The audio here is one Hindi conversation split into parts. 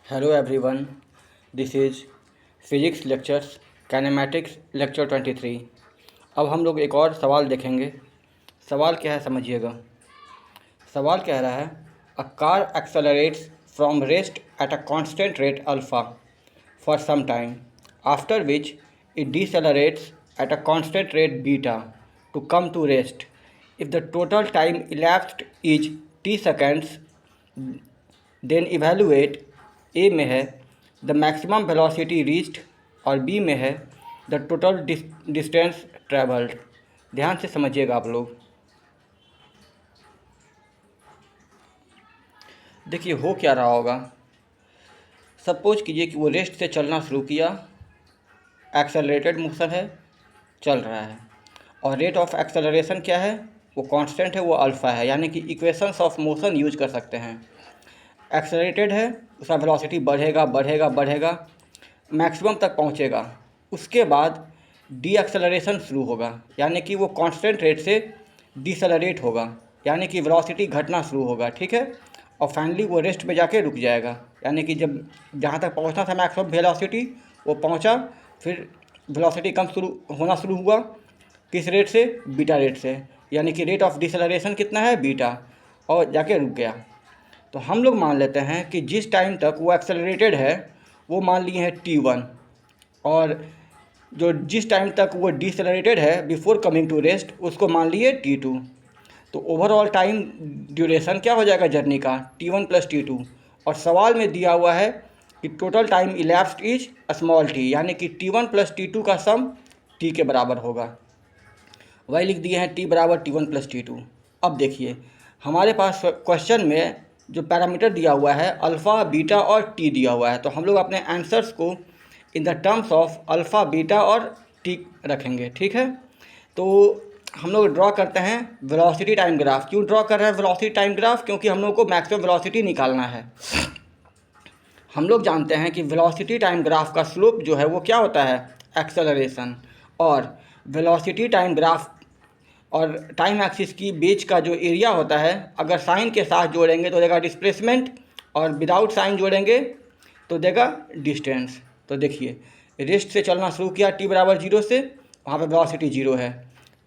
Hello everyone, this is physics lectures kinematics lecture 23। अब हम लोग एक और सवाल देखेंगे। सवाल क्या है समझिएगा। सवाल कह रहा है a car accelerates from rest at a constant rate alpha for some time, after which it decelerates at a constant rate beta to come to rest. If the total time elapsed is t seconds, then evaluate. A में है द मैक्सिमम वेलोसिटी रीच्ड और बी में है द टोटल डिस्टेंस ट्रेवल्ड। ध्यान से समझिएगा आप लोग। देखिए हो क्या रहा होगा। सपोज कीजिए कि वो रेस्ट से चलना शुरू किया, एक्सेलरेटेड मोशन है, चल रहा है, और रेट ऑफ एक्सेलरेशन क्या है, वो कांस्टेंट है, वो अल्फ़ा है। यानी कि इक्वेशंस ऑफ मोशन यूज कर सकते हैं। एक्सेलरेटेड है, उसका वेलोसिटी बढ़ेगा बढ़ेगा बढ़ेगा, मैक्सिमम तक पहुंचेगा। उसके बाद डी एक्सेलरेशन शुरू होगा, यानी कि वो कांस्टेंट रेट से डिसेलरेट होगा, यानी कि वेलोसिटी घटना शुरू होगा। ठीक है। और फाइनली वो रेस्ट में जाके रुक जाएगा, यानी कि जब जहाँ तक पहुँचना था मैक्सिमम वेलोसिटी वो पहुँचा, फिर वेलोसिटी कम शुरू हुआ। किस रेट से? बीटा रेट से। यानी कि रेट ऑफ डिसेलरेशन कितना है? बीटा, और जाके रुक गया। तो हम लोग मान लेते हैं कि जिस टाइम तक वो एक्सेलरेटेड है वो मान लिए हैं t1, और जो जिस टाइम तक वो डिसेलरेटेड है बिफोर कमिंग टू रेस्ट उसको मान लिए t2। तो ओवरऑल टाइम ड्यूरेशन क्या हो जाएगा जर्नी का? t1 plus t2। और सवाल में दिया हुआ है कि total time elapsed is small t, यानी कि t1 प्लस t2 का सम t के बराबर होगा। वही लिख दिए हैं t बराबर t1 प्लस t2। अब देखिए हमारे पास क्वेश्चन में जो पैरामीटर दिया हुआ है अल्फ़ा, बीटा और टी दिया हुआ है, तो हम लोग अपने आंसर्स को in the terms of alpha, beta और टी रखेंगे। ठीक है। तो हम लोग ड्रॉ करते हैं वेलोसिटी टाइम ग्राफ। क्यों ड्रॉ कर रहे हैं वेलोसिटी टाइम ग्राफ? क्योंकि हम लोग को मैक्सिमम वेलोसिटी निकालना है। हम लोग जानते हैं कि वेलोसिटी टाइम ग्राफ का स्लोप जो है वो क्या होता है? एक्सेलरेशन। और वेलोसिटी टाइम ग्राफ और टाइम एक्सिस की बीच का जो एरिया होता है, अगर साइन के साथ जोड़ेंगे तो देगा डिस्प्लेसमेंट, और विदाउट साइन जोड़ेंगे तो देगा डिस्टेंस। तो देखिए रेस्ट से चलना शुरू किया t बराबर 0 से, वहाँ पे वेलोसिटी 0 है।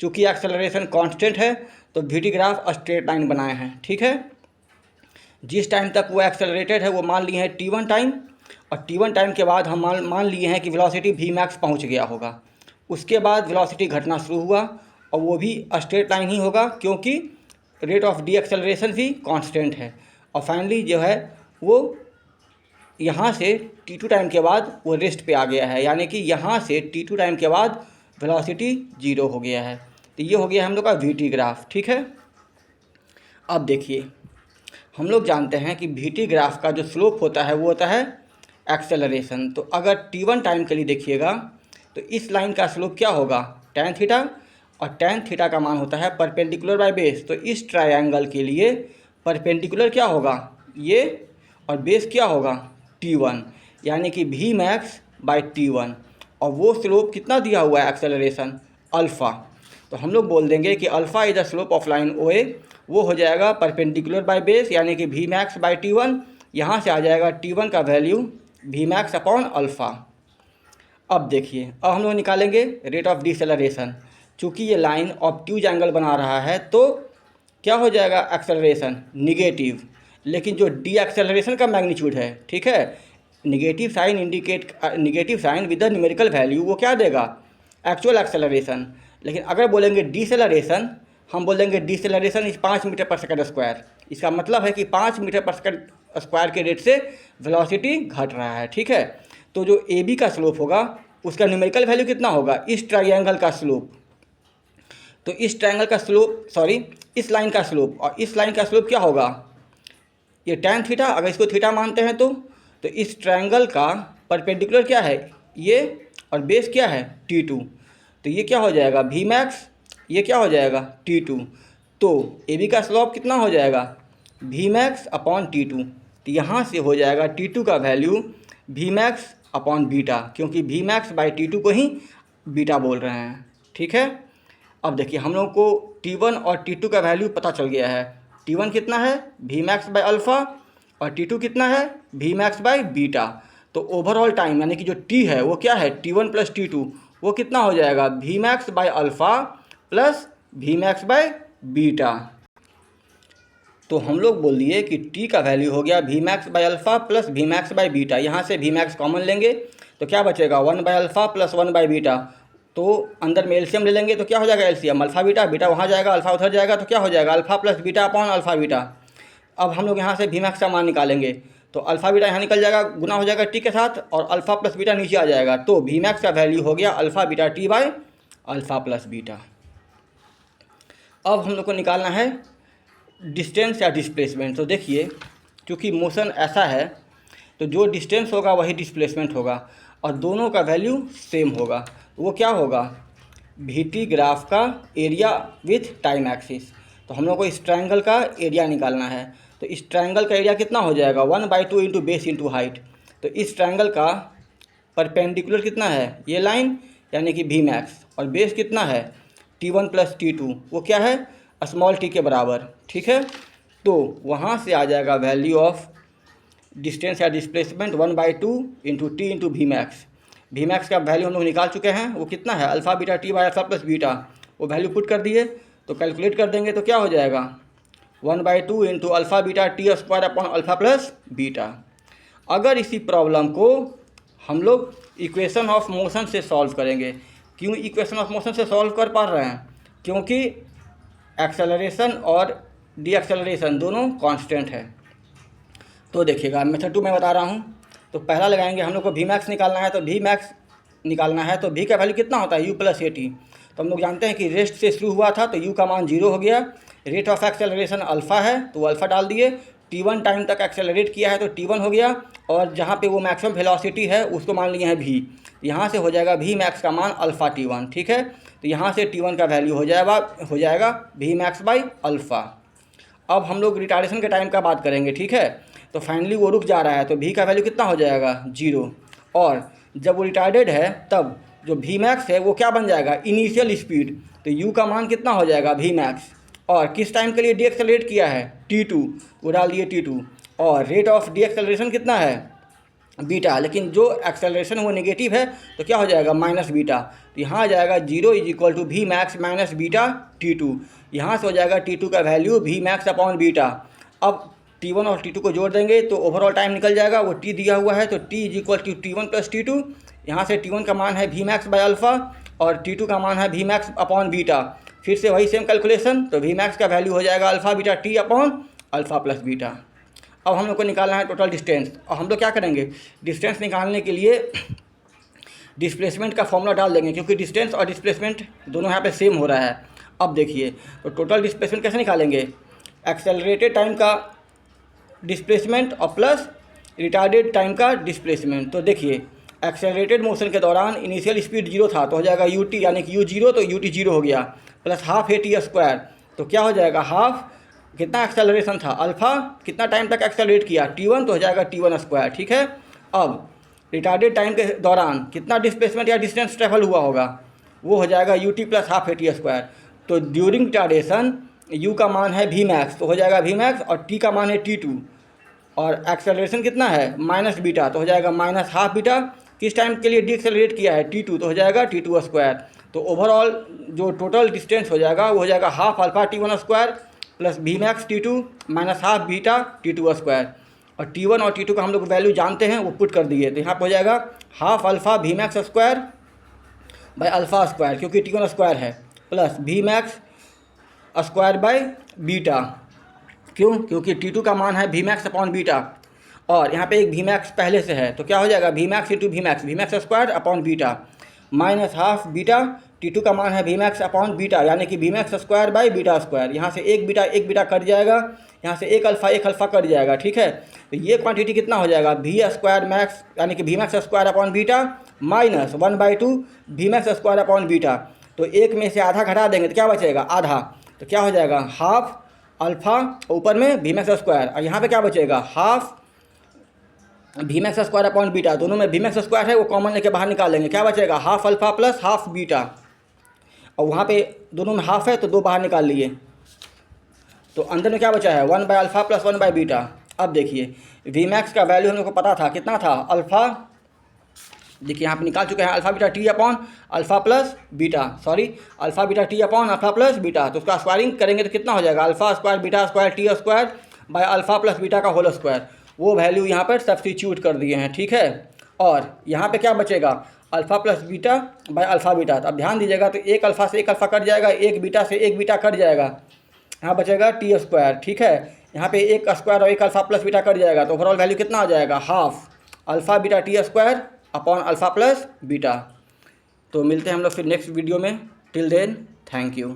चूँकि एक्सेलरेशन कांस्टेंट है तो वी ग्राफ स्ट्रेट लाइन बनाए हैं। ठीक है। जिस टाइम तक वो एक्सेलरेटेड है वो मान लिए हैं t1 टाइम, और t1 टाइम के बाद हम मान लिए हैं कि वेलोसिटी v मैक्स पहुँच गया होगा। उसके बाद वेलोसिटी घटना शुरू हुआ, और वो भी स्ट्रेट लाइन ही होगा क्योंकि रेट ऑफ डी एक्सेलरेशन भी कांस्टेंट है। और फाइनली जो है वो यहाँ से t2 टाइम के बाद वो रेस्ट पे आ गया है, यानी कि यहाँ से t2 टाइम के बाद वेलोसिटी 0 हो गया है। तो ये हो गया हम लोग का वी ग्राफ। ठीक है। अब देखिए हम लोग जानते हैं कि वी ग्राफ का जो स्लोप होता है वो होता है एक्सेलरेशन। तो अगर t1 टाइम के लिए देखिएगा तो इस लाइन का स्लोप क्या होगा? tan थीटा, और tan थीटा का मान होता है परपेंडिकुलर बाय बेस। तो इस ट्रायंगल के लिए परपेंडिकुलर क्या होगा? ये, और बेस क्या होगा? t1, यानी कि v मैक्स बाई t1। और वो स्लोप कितना दिया हुआ है एक्सेलरेशन? अल्फ़ा। तो हम लोग बोल देंगे कि alpha is the slope of line O A, वो हो जाएगा परपेंडिकुलर बाय बेस, यानी कि v मैक्स बाई t1। यहाँ से आ जाएगा t1 का value v max upon alpha. अब देखिए अब हम लोग निकालेंगे रेट ऑफ डिसेलरेशन। चूँकि ये लाइन ऑब्ट्यूज एंगल बना रहा है तो क्या हो जाएगा? Acceleration negative. लेकिन जो डी एक्सेलरेशन का मैग्नीट्यूड है, ठीक है, negative sign with the numerical value वो क्या देगा? Actual acceleration. लेकिन अगर बोलेंगे डिसेलरेशन, हम बोलेंगे deceleration is 5 metre per second square. इसका मतलब है कि 5 मीटर पर सेकंड स्क्वायर के रेट से वेलोसिटी घट रहा है। ठीक है। तो जो ए बी का स्लोप होगा उसका न्यूमेरिकल वैल्यू कितना होगा? इस ट्रायंगल का स्लोप। तो इस ट्रायंगल का स्लोप, सॉरी इस लाइन का स्लोप, और इस लाइन का स्लोप क्या होगा? ये tan थीटा, अगर इसको थीटा मानते हैं तो इस ट्रायंगल का परपेंडिकुलर क्या है? ये, और बेस क्या है? t2। तो ये क्या हो जाएगा? v मैक्स, ये क्या हो जाएगा? t2। तो ए बी का स्लोप कितना हो जाएगा? v max upon t2। तो यहाँ से हो जाएगा t2 का value v max upon beta, क्योंकि v मैक्स बाई t2 को ही बीटा बोल रहे हैं। ठीक है। अब देखिए हम लोग को t1 और t2 का वैल्यू पता चल गया है। t1 कितना है? v मैक्स बाई अल्फ़ा, और T2 कितना है, वी मैक्स बाई बीटा। तो ओवरऑल टाइम यानी कि जो T है वो क्या है, T1 प्लस T2, वो कितना हो जाएगा, v max by alpha plus v max by beta. तो हम लोग बोल दिए कि T का वैल्यू हो गया v max by alpha plus v max by beta. यहाँ से वी मैक्स कॉमन लेंगे तो क्या बचेगा, 1 by alpha plus 1 by beta. तो अंदर में एलसीएम ले लेंगे तो क्या हो जाएगा, एलसीएम अल्फ़ा बीटा, बीटा वहाँ जाएगा अल्फ़ा उधर जाएगा, तो क्या हो जाएगा, alpha plus beta upon alpha beta. अब हम लोग यहाँ से वी मैक्स का मान निकालेंगे तो अल्फ़ा बीटा यहाँ निकल जाएगा, गुना हो जाएगा T के साथ, और अल्फ़ा प्लस बीटा नीचे आ जाएगा। तो वी मैक्स का वैल्यू हो गया alpha beta T by alpha plus beta. अब हम लोग को निकालना है डिस्टेंस या डिस्प्लेसमेंट। तो देखिए क्योंकि मोशन ऐसा है तो जो डिस्टेंस होगा वही डिस्प्लेसमेंट होगा और दोनों का वैल्यू सेम होगा। वो क्या होगा, VT ग्राफ का एरिया विथ टाइम एक्सिस। तो हम लोग को इस ट्रायंगल का एरिया निकालना है। तो इस ट्रायंगल का एरिया कितना हो जाएगा, 1/2 इंटू बेस इंटू हाइट। तो इस ट्रायंगल का परपेंडिकुलर कितना है, ये लाइन यानी कि वी मैक्स, और बेस कितना है T1 प्लस T2, वो क्या है स्मॉल t के बराबर, ठीक है। तो वहाँ से आ जाएगा वैल्यू ऑफ डिस्टेंस या displacement 1/2 into t into v max. V max का वैल्यू हम लोग निकाल चुके हैं, वो कितना है alpha beta T by alpha plus beta. वो वैल्यू पुट कर दिए तो कैलकुलेट कर देंगे तो क्या हो जाएगा, 1/2 into alpha beta T square upon alpha plus beta. अगर इसी प्रॉब्लम को हम लोग इक्वेशन ऑफ मोशन से सॉल्व करेंगे, क्यों इक्वेशन ऑफ मोशन से सॉल्व कर पा रहे हैं, क्योंकि एक्सेलरेशन और डी एक्सेलरेशन दोनों कांस्टेंट है। तो देखिएगा मेथड 2 मैं बता रहा हूँ। तो पहला लगाएंगे, हम लोग को वी मैक्स निकालना है, तो वी मैक्स निकालना है तो वी का वैल्यू कितना होता है, u प्लस ए टी। तो हम लोग जानते हैं कि रेस्ट से शुरू हुआ था तो u का मान 0 हो गया। रेट ऑफ एक्सेलरेशन अल्फ़ा है तो अल्फ़ा डाल दिए, T1 टाइम तक एक्सेलरेट किया है तो T1 हो गया, और जहाँ पे वो मैक्सिमम वेलोसिटी है उसको मान लिए हैं v। यहाँ से हो जाएगा वी मैक्स का मान अल्फ़ा T1, ठीक है। तो यहाँ से T1 का वैल्यू हो जाएगा वी मैक्स बाई अल्फ़ा। अब हम लोग रिटार्डेशन के टाइम का बात करेंगे, ठीक है। तो फाइनली वो रुक जा रहा है तो v का वैल्यू कितना हो जाएगा 0, और जब वो रिटार्डेड है तब जो वी मैक्स है वो क्या बन जाएगा इनिशियल स्पीड। तो u का मान कितना हो जाएगा वी मैक्स, और किस टाइम के लिए डी एक्सेलरेट किया है T2, वो डाल दिए T2, और रेट ऑफ डी एक्सेलरेशन कितना है बीटा, लेकिन जो एक्सेलरेशन वो नेगेटिव है तो क्या हो जाएगा माइनस बीटा। तो यहाँ आ जाएगा 0 is equal to v max minus beta T2। यहाँ से हो जाएगा T2 का वैल्यू वी मैक्स अपॉन बीटा। अब T1 और T2 को जोड़ देंगे तो ओवरऑल टाइम निकल जाएगा, वो T दिया हुआ है तो T is equal to T1 plus T2। यहाँ से T1 का मान है वी मैक्स बाई अल्फ़ा और T2 का मान है वी मैक्स अपॉन बीटा। फिर से वही सेम कैलकुलेशन, तो वी मैक्स का वैल्यू हो जाएगा alpha beta T upon alpha plus beta. अब हम लोग को निकालना है टोटल डिस्टेंस, और हम लोग क्या करेंगे, डिस्टेंस निकालने के लिए डिस्प्लेसमेंट का फॉर्मूला डाल देंगे, क्योंकि डिस्टेंस और डिस्प्लेसमेंट दोनों यहाँ पे सेम हो रहा है। अब देखिए तो टोटल डिस्प्लेसमेंट कैसे निकालेंगे, एक्सेलरेटेड टाइम का डिस्प्लेसमेंट और प्लस रिटार्डेड टाइम का डिस्प्लेसमेंट। तो देखिए एक्सेलरेटेड मोशन के दौरान इनिशियल स्पीड 0 था तो हो जाएगा ut, यानी कि u 0 तो ut 0 हो गया, प्लस हाफ at स्क्वायर। तो क्या हो जाएगा हाफ, कितना एक्सेलरेशन था अल्फ़ा, कितना टाइम तक एक्सेलरेट किया T1, तो हो जाएगा T1 स्क्वायर, ठीक है। अब रिटार्डेड टाइम के दौरान कितना डिस्प्लेसमेंट या डिस्टेंस ट्रेवल हुआ होगा, वो हो जाएगा ut plus half at square. तो ड्यूरिंग रिटार्डेशन u का मान है वी मैक्स, तो हो जाएगा वी मैक्स, और t का मान है T2, और एक्सेलरेशन कितना है माइनस बीटा, तो हो जाएगा माइनस हाफ बीटा। किस टाइम के लिए डी एक्सेलरेट किया है T2, तो हो जाएगा T2 स्क्वायर। तो ओवरऑल जो टोटल डिस्टेंस हो जाएगा वो हो जाएगा half alpha T1 square plus v max T2 minus half beta T2 square. और T1 और T2 का हम लोग वैल्यू जानते हैं, वो पुट कर दिए, तो यहाँ पर हो जाएगा half alpha v max square by alpha square, क्योंकि T1 स्क्वायर है, plus v max square by beta. क्यों, क्योंकि T2 का मान है वी मैक्स अपॉन बीटा, और यहाँ पे एक वी मैक्स पहले से है, तो क्या हो जाएगा v max into v max square upon beta minus half beta. T2 का मान है वी मैक्स अपॉन बीटा, यानी कि v max square by beta square. यहाँ से एक बीटा कट जाएगा, यहाँ से एक अल्फ़ा कट जाएगा, ठीक है। तो ये क्वांटिटी कितना हो जाएगा वी स्क्वायर मैक्स, यानी कि v max square upon beta minus 1/2 v max square upon beta. तो एक में से आधा घटा देंगे तो क्या बचेगा आधा, तो क्या हो जाएगा हाफ अल्फ़ा ऊपर में वी मैक्स स्क्वायर, और यहाँ पे क्या बचेगा half v max square upon beta. दोनों में वी मैक्स स्क्वायर है वो कॉमन लेके बाहर निकाल लेंगे, क्या बचेगा half alpha plus half beta, और वहाँ पे दोनों में हाफ है तो 2 बाहर निकाल लिए, तो अंदर में क्या बचा है 1/अल्फ़ा प्लस 1/बीटा। अब देखिए वी मैक्स का वैल्यू हम लोग को पता था, कितना था, अल्फ़ा, देखिए यहाँ पे निकाल चुके हैं, alpha beta T upon alpha plus beta, sorry alpha beta T upon alpha plus beta. तो उसका स्क्वायरिंग करेंगे तो कितना हो जाएगा, alpha square beta square T square by alpha plus beta का होल स्क्वायर। वो वैल्यू यहाँ पर सब्स्टिट्यूट कर दिए हैं, ठीक है। और यहाँ पे क्या बचेगा, alpha plus beta by alpha beta. तो अब ध्यान दीजिएगा, तो एक अल्फ़ा से एक अल्फ़ा कट जाएगा, एक बीटा से एक बीटा कट जाएगा, यहाँ बचेगा टी स्क्वायर, ठीक है। यहाँ पे एक स्क्वायर और एक अल्फ़ा प्लस बीटा कट जाएगा, तो ओवरऑल वैल्यू कितना आ जाएगा, half alpha beta T square upon alpha plus beta. तो मिलते हैं हम लोग फिर नेक्स्ट वीडियो में, टिल देन थैंक यू।